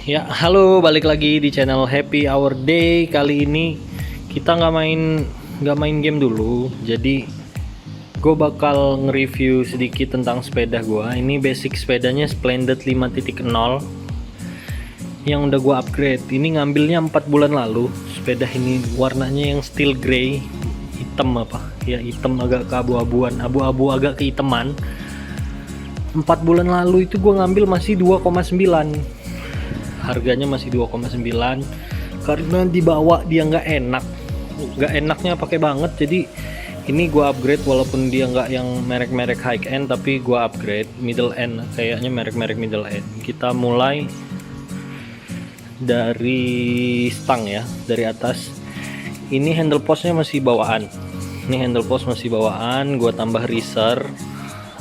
Ya, halo, balik lagi di channel Happy Hour Day. Kali ini kita nggak main game dulu. Jadi gue bakal nge-review sedikit tentang sepeda gue. Ini basic sepedanya Splendid 5.0 yang udah gue upgrade. Ini ngambilnya 4 bulan lalu. Sepeda ini warnanya yang steel grey, hitam apa? Ya hitam agak keabu-abuan, abu-abu agak kehitaman. 4 bulan lalu itu gue ngambil masih 2,9. Harganya masih 2,9 karena dibawa dia nggak enaknya pakai banget. Jadi ini gua upgrade, walaupun dia nggak yang merek-merek high end, tapi gua upgrade middle end, kayaknya merek-merek middle end. Kita mulai dari stang ya, dari atas. Ini handle postnya masih bawaan, gua tambah Racer.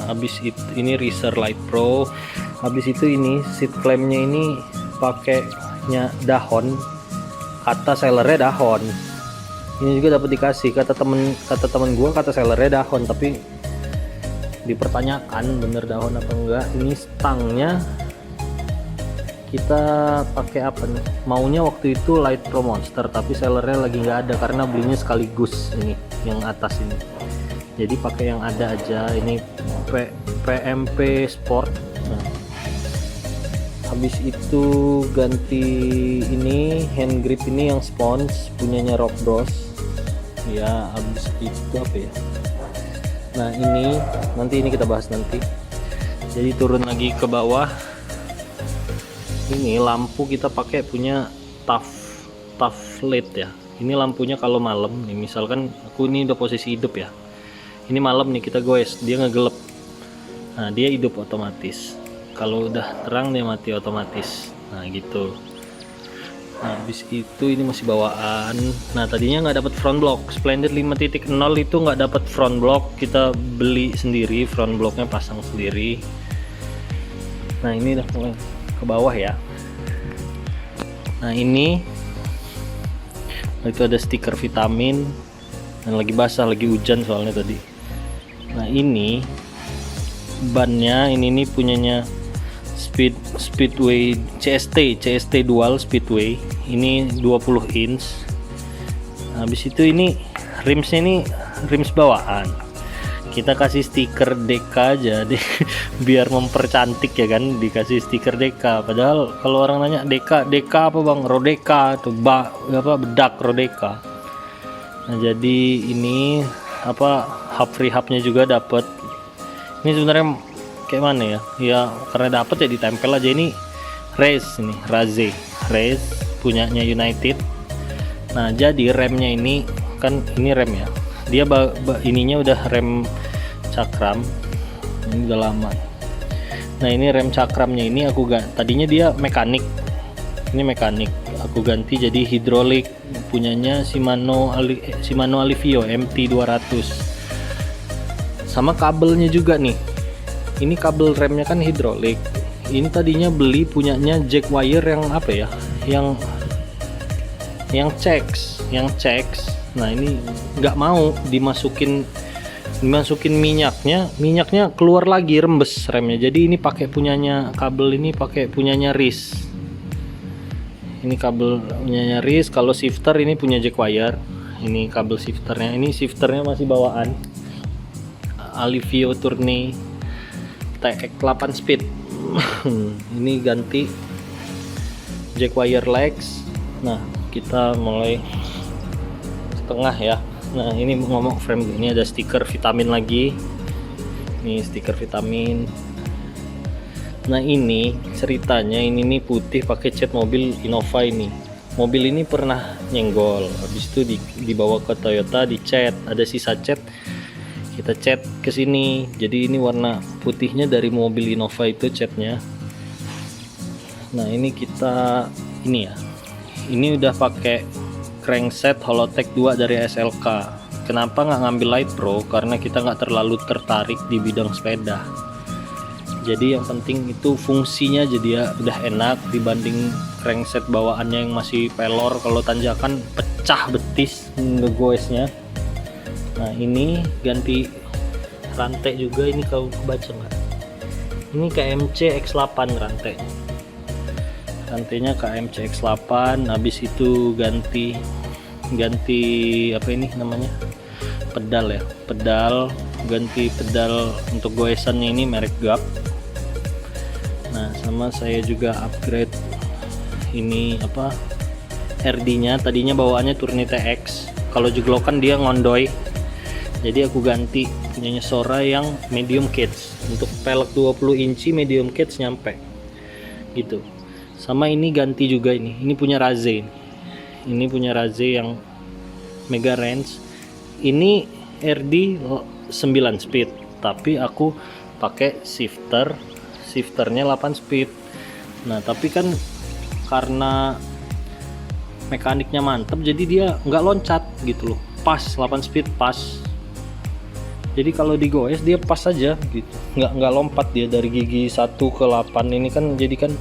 Habis itu ini Racer Light Pro. Habis itu ini seat clampnya ini pakainya dahon, kata sellernya dahon. Ini juga dapat dikasih, kata temen gua, kata sellernya dahon, tapi dipertanyakan bener dahon apa enggak. Ini stangnya kita pakai apa nih, maunya waktu itu Light Pro Monster, tapi sellernya lagi nggak ada karena belinya sekaligus ini yang atas ini, jadi pakai yang ada aja. Ini PMP Sport. Habis itu ganti ini hand grip, ini yang spons punyanya Rock Bros ya. Habis itu apa ya, nah ini nanti kita bahas nanti. Jadi turun lagi ke bawah, ini lampu kita pakai punya tough LED ya. Ini lampunya kalau malam nih, misalkan aku ini udah posisi hidup ya, ini malam nih kita goes, dia ngegelap, nah dia hidup otomatis. Kalau udah terang dia mati otomatis. Nah gitu. Nah, habis itu ini masih bawaan. Nah tadinya nggak dapat front block. Splendid 5.0 itu nggak dapat front block. Kita beli sendiri, front blocknya pasang sendiri. Nah ini udah mulai ke bawah ya. Nah ini itu ada stiker vitamin. Dan lagi basah, lagi hujan soalnya tadi. Nah ini bannya ini punyanya Speedway CST Dual Speedway, ini 20 inch. Habis itu ini rimsnya, ini rims bawaan, kita kasih stiker DK aja deh biar mempercantik ya kan, dikasih stiker DK. Padahal kalau orang nanya DK apa bang, Rodeka atau bedak Rodeka. Nah jadi ini apa, free hubnya juga dapat. Ini sebenarnya kayak mana ya, ya karena dapat ya ditempel aja. Ini Raze punyanya United. Nah jadi remnya ini kan, ini rem ya, dia ininya udah rem cakram, ini udah lama. Nah ini rem cakramnya ini aku tadinya dia mekanik, ini mekanik aku ganti jadi hidrolik, punyanya Shimano Alivio MT 200. Sama kabelnya juga nih, ini kabel remnya kan hidrolik. Ini tadinya beli punyanya Jackwire yang apa ya, yang checks. Nah ini nggak mau dimasukin minyaknya keluar lagi, rembes remnya. Jadi ini pakai punyanya, kabel ini pakai punyanya Riz. Ini kabel punyanya Riz. Kalau shifter ini punya Jackwire. Ini kabel shifternya, ini shifternya masih bawaan Alivio Tourney TX 8 speed. Ini ganti Jackwire legs. Nah kita mulai setengah ya. Nah ini ngomong frame, ini ada stiker vitamin lagi, ini stiker vitamin. Nah ini ceritanya, ini nih putih pakai cat mobil Innova. Ini mobil ini pernah nyenggol, habis itu dibawa ke Toyota, dicat, ada sisa cat, kita cat ke sini. Jadi ini warna putihnya dari mobil Innova itu catnya. Nah ini kita ini ya, ini udah pakai crankset Holotech 2 dari SLK. Kenapa nggak ngambil Light Pro? Karena kita nggak terlalu tertarik di bidang sepeda. Jadi yang penting itu fungsinya, jadi ya udah enak dibanding crankset bawaannya yang masih pelor. Kalau tanjakan pecah betis ngegoesnya. Nah ini ganti rantai juga, ini kau baca nggak? Ini KMC X8 rantai. rantainya KM CX8. Habis itu ganti apa ini namanya, pedal ya, ganti pedal untuk goesannya, ini merek GAP. Nah, sama saya juga upgrade ini apa, RD nya, tadinya bawaannya Turnite X, kalau jeglokan dia ngondoy, jadi aku ganti punyanya Sora yang medium cage, untuk pelek 20 inci medium cage nyampe gitu. Sama ini ganti juga, ini punya Raze, ini punya Raze yang Mega Range. Ini RD 9 speed, tapi aku pakai shifternya 8 speed. Nah, tapi kan karena mekaniknya mantep, jadi dia nggak loncat gitu loh, pas 8 speed pas. Jadi kalau digoes dia pas aja gitu, nggak lompat dia dari gigi 1 ke 8. Ini kan jadi kan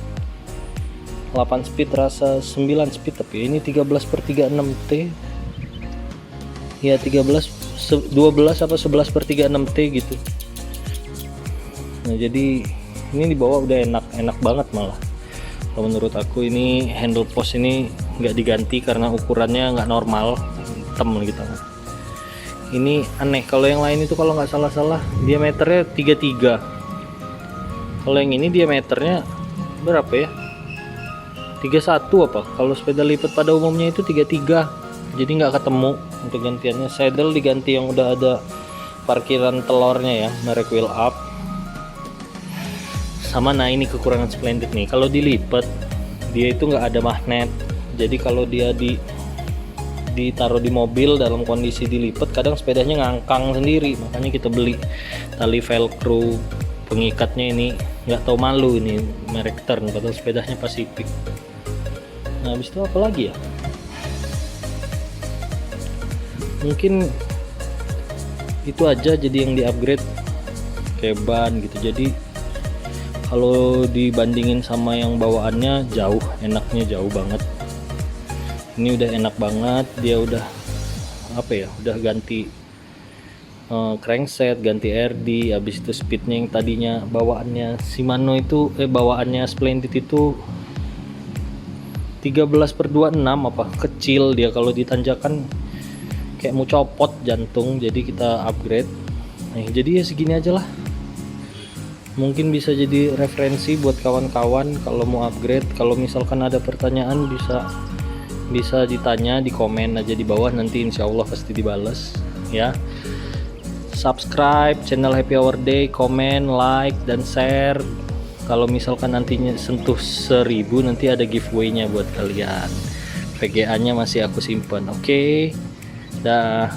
8 speed rasa 9 speed, tapi ini 13/36T ya, 12 apa 11/36T gitu. Nah, jadi ini dibawa udah enak banget malah. Kalau menurut aku ini handle post ini nggak diganti karena ukurannya nggak normal, hitam gitu. Ini aneh, kalau yang lain itu kalau nggak salah diameternya 33, kalau yang ini diameternya berapa ya, 31 apa, kalau sepeda lipat pada umumnya itu 33, jadi nggak ketemu untuk gantiannya. Saddle diganti yang udah ada parkiran telurnya ya, merek Wheel Up. Sama, nah ini kekurangan Splendid nih, kalau dilipat dia itu nggak ada magnet, jadi kalau dia ditaruh di mobil dalam kondisi dilipat, kadang sepedanya ngangkang sendiri, makanya kita beli tali velcro pengikatnya. Ini nggak tahu malu, ini merek Tern, padahal sepedanya Pacific. Nah, habis itu apa lagi ya, mungkin itu aja jadi yang di upgrade kayak ban gitu. Jadi kalau dibandingin sama yang bawaannya jauh, enaknya jauh banget. Ini udah enak banget, dia udah apa ya, udah ganti crankset, ganti RD. Habis itu speednya yang tadinya bawaannya Shimano itu bawaannya Splendid itu 13/26 apa, kecil dia, kalau ditanjakan kayak mau copot jantung, jadi kita upgrade. Nah, jadi ya segini aja lah, mungkin bisa jadi referensi buat kawan-kawan kalau mau upgrade. Kalau misalkan ada pertanyaan bisa ditanya di komen aja di bawah, nanti insya Allah pasti dibales ya. Subscribe channel Happy Hour Day, komen, like, dan share. Kalau misalkan nantinya sentuh 1000, nanti ada giveaway nya buat kalian. VGA nya masih aku simpan. Oke, dah.